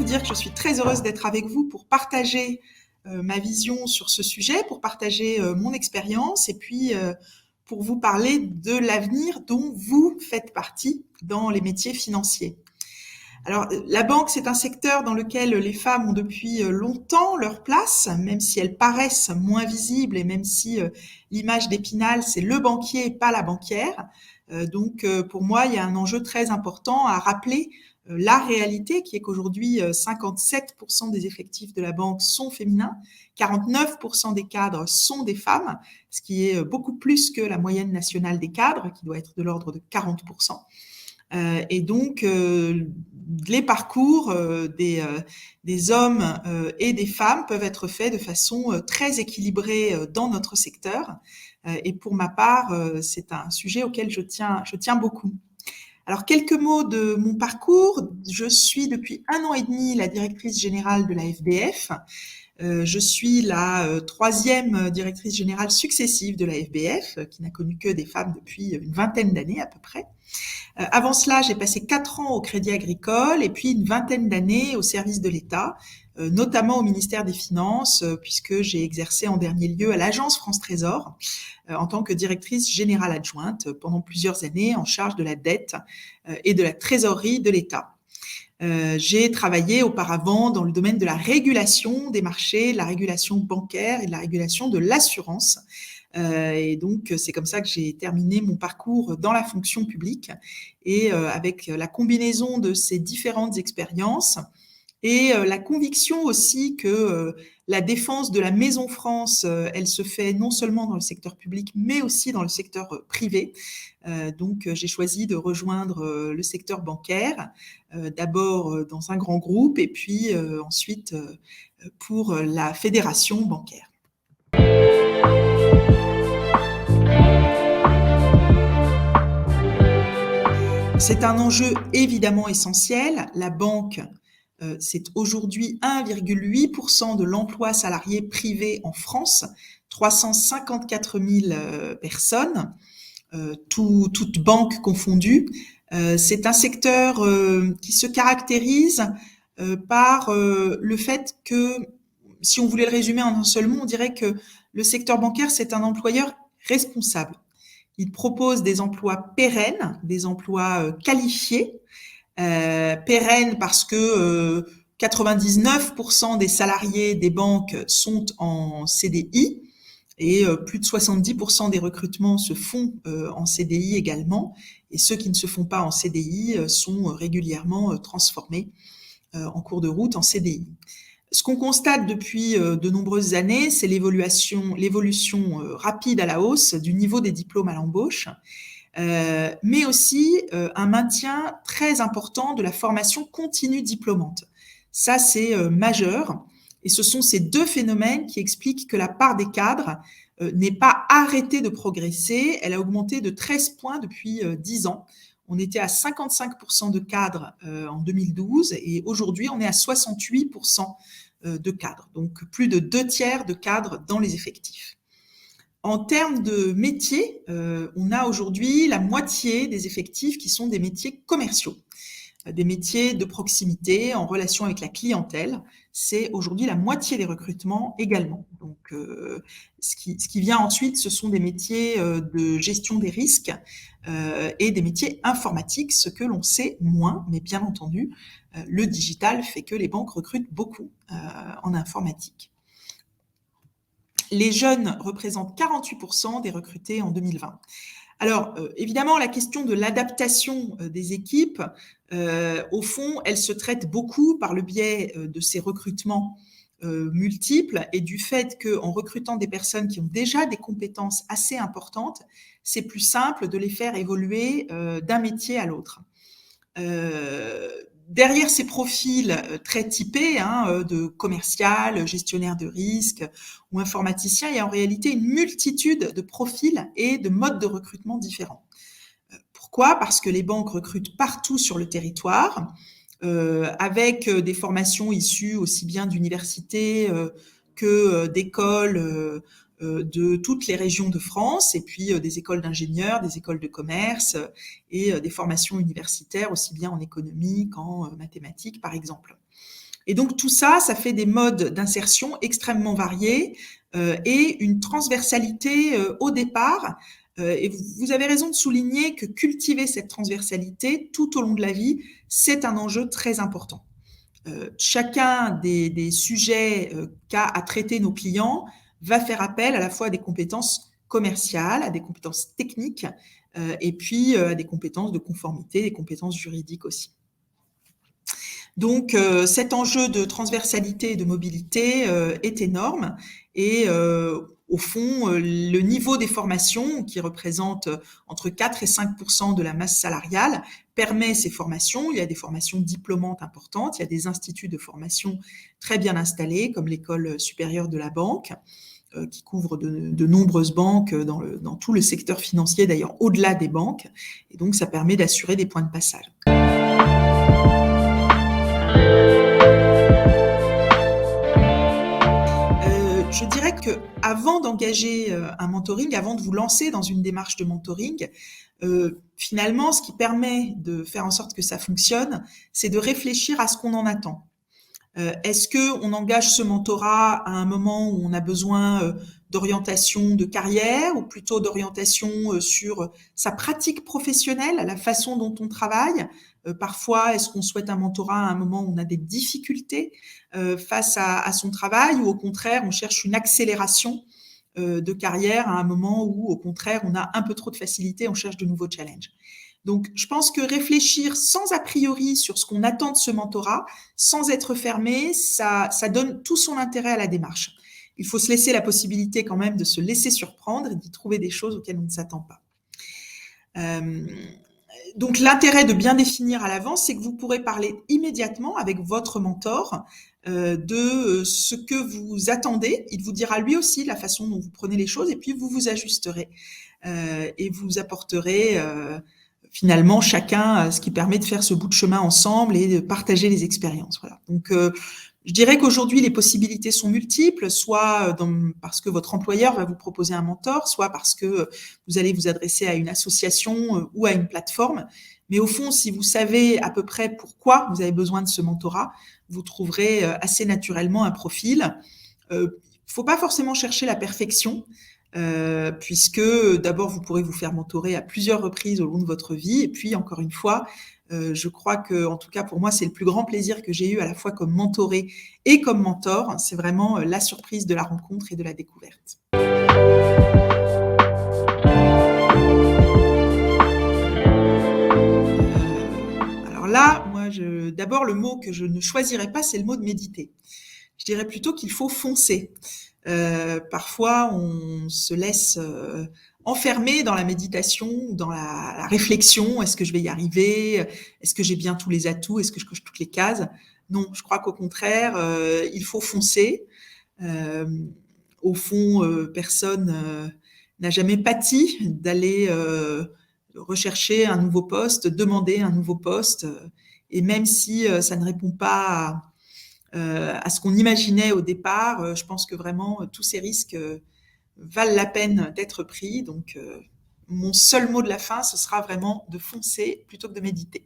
dire que je suis très heureuse d'être avec vous pour partager ma vision sur ce sujet, pour partager mon expérience et puis pour vous parler de l'avenir dont vous faites partie dans les métiers financiers. Alors, la banque, c'est un secteur dans lequel les femmes ont depuis longtemps leur place, même si elles paraissent moins visibles et même si l'image d'Épinal, c'est le banquier et pas la banquière. Donc, pour moi, il y a un enjeu très important à rappeler la réalité qui est qu'aujourd'hui, 57% des effectifs de la banque sont féminins, 49% des cadres sont des femmes, ce qui est beaucoup plus que la moyenne nationale des cadres, qui doit être de l'ordre de 40%. Et donc, les parcours des hommes et des femmes peuvent être faits de façon très équilibrée dans notre secteur. Et pour ma part, c'est un sujet auquel je tiens beaucoup. Alors, quelques mots de mon parcours. Je suis depuis 1 an et demi la directrice générale de la FBF. Je suis la troisième directrice générale successive de la FBF, qui n'a connu que des femmes depuis une vingtaine d'années à peu près. Avant cela, j'ai passé 4 ans au Crédit Agricole et puis une vingtaine d'années au service de l'État, notamment au ministère des Finances, puisque j'ai exercé en dernier lieu à l'Agence France Trésor en tant que directrice générale adjointe pendant plusieurs années en charge de la dette et de la trésorerie de l'État. J'ai travaillé auparavant dans le domaine de la régulation des marchés, de la régulation bancaire et de la régulation de l'assurance. Et donc, c'est comme ça que j'ai terminé mon parcours dans la fonction publique. Et avec la combinaison de ces différentes expériences et la conviction aussi que la défense de la Maison France, elle se fait non seulement dans le secteur public, mais aussi dans le secteur privé. Donc, j'ai choisi de rejoindre le secteur bancaire, d'abord dans un grand groupe et puis ensuite pour la fédération bancaire. C'est un enjeu évidemment essentiel. La banque, c'est aujourd'hui 1,8% de l'emploi salarié privé en France, 354 000 personnes, toutes banques confondues. C'est un secteur qui se caractérise par le fait que, si on voulait le résumer en un seul mot, on dirait que le secteur bancaire, c'est un employeur responsable. Il propose des emplois pérennes, des emplois qualifiés, pérennes parce que 99% des salariés des banques sont en CDI et plus de 70% des recrutements se font en CDI également. Et ceux qui ne se font pas en CDI sont régulièrement transformés en cours de route en CDI. Ce qu'on constate depuis de nombreuses années, c'est l'évolution rapide à la hausse du niveau des diplômes à l'embauche, mais aussi un maintien très important de la formation continue diplômante. Ça, c'est majeur. Et ce sont ces deux phénomènes qui expliquent que la part des cadres n'est pas arrêtée de progresser. Elle a augmenté de 13 points depuis 10 ans. On était à 55% de cadres en 2012 et aujourd'hui, on est à 68% de cadres. Donc, plus de 2/3 de cadres dans les effectifs. En termes de métiers, on a aujourd'hui la moitié des effectifs qui sont des métiers commerciaux, des métiers de proximité en relation avec la clientèle. C'est aujourd'hui la moitié des recrutements également. Donc, ce qui vient ensuite, ce sont des métiers de gestion des risques et des métiers informatiques, ce que l'on sait moins, mais bien entendu, le digital fait que les banques recrutent beaucoup en informatique. Les jeunes représentent 48% des recrutés en 2020. Alors, évidemment, la question de l'adaptation des équipes, au fond, elle se traite beaucoup par le biais de ces recrutements multiples et du fait qu'en recrutant des personnes qui ont déjà des compétences assez importantes, c'est plus simple de les faire évoluer d'un métier à l'autre. Derrière ces profils très typés de commercial, gestionnaire de risque ou informaticien, il y a en réalité une multitude de profils et de modes de recrutement différents. Pourquoi ? Parce que les banques recrutent partout sur le territoire, avec des formations issues aussi bien d'universités que d'écoles de toutes les régions de France, et puis des écoles d'ingénieurs, des écoles de commerce et des formations universitaires aussi bien en économie qu'en mathématiques par exemple. Et donc tout ça, ça fait des modes d'insertion extrêmement variés et une transversalité au départ. Et vous avez raison de souligner que cultiver cette transversalité tout au long de la vie, c'est un enjeu très important. Chacun des sujets qu'a à traiter nos clients va faire appel à la fois à des compétences commerciales, à des compétences techniques, et puis à des compétences de conformité, des compétences juridiques aussi. Donc cet enjeu de transversalité et de mobilité est énorme et au fond, le niveau des formations, qui représente entre 4 et 5% de la masse salariale, permet ces formations. Il y a des formations diplômantes importantes, il y a des instituts de formation très bien installés, comme l'École supérieure de la banque, qui couvre de nombreuses banques dans tout le secteur financier, d'ailleurs au-delà des banques. Et donc, ça permet d'assurer des points de passage. Je dirais que avant d'engager un mentoring, avant de vous lancer dans une démarche de mentoring, finalement, ce qui permet de faire en sorte que ça fonctionne, c'est de réfléchir à ce qu'on en attend. Est-ce qu'on engage ce mentorat à un moment où on a besoin d'orientation de carrière ou plutôt d'orientation sur sa pratique professionnelle, la façon dont on travaille? Parfois, est-ce qu'on souhaite un mentorat à un moment où on a des difficultés face à son travail ou au contraire, on cherche une accélération de carrière à un moment où, au contraire, on a un peu trop de facilité, on cherche de nouveaux challenges. Donc, je pense que réfléchir sans a priori sur ce qu'on attend de ce mentorat, sans être fermé, ça donne tout son intérêt à la démarche. Il faut se laisser la possibilité quand même de se laisser surprendre et d'y trouver des choses auxquelles on ne s'attend pas. Donc, l'intérêt de bien définir à l'avance, c'est que vous pourrez parler immédiatement avec votre mentor de ce que vous attendez. Il vous dira lui aussi la façon dont vous prenez les choses et puis vous vous ajusterez et vous apporterez finalement chacun ce qui permet de faire ce bout de chemin ensemble et de partager les expériences. Voilà. Donc, je dirais qu'aujourd'hui, les possibilités sont multiples, soit parce que votre employeur va vous proposer un mentor, soit parce que vous allez vous adresser à une association ou à une plateforme. Mais au fond, si vous savez à peu près pourquoi vous avez besoin de ce mentorat, vous trouverez assez naturellement un profil. Il ne faut pas forcément chercher la perfection, puisque d'abord, vous pourrez vous faire mentorer à plusieurs reprises au long de votre vie. Et puis, encore une fois, je crois que, en tout cas pour moi, c'est le plus grand plaisir que j'ai eu à la fois comme mentoré et comme mentor. C'est vraiment la surprise de la rencontre et de la découverte. Alors là, moi, d'abord, le mot que je ne choisirais pas, c'est le mot de méditer. Je dirais plutôt qu'il faut foncer. Parfois, on se laisse enfermer dans la méditation, dans la réflexion. Est-ce que je vais y arriver? Est-ce que j'ai bien tous les atouts? Est-ce que je coche toutes les cases? Non, je crois qu'au contraire, il faut foncer. Au fond, personne n'a jamais pâti d'aller rechercher un nouveau poste, demander un nouveau poste. Et même si ça ne répond pas à ce qu'on imaginait au départ, je pense que vraiment tous ces risques valent la peine d'être pris. Donc, mon seul mot de la fin, ce sera vraiment de foncer plutôt que de méditer.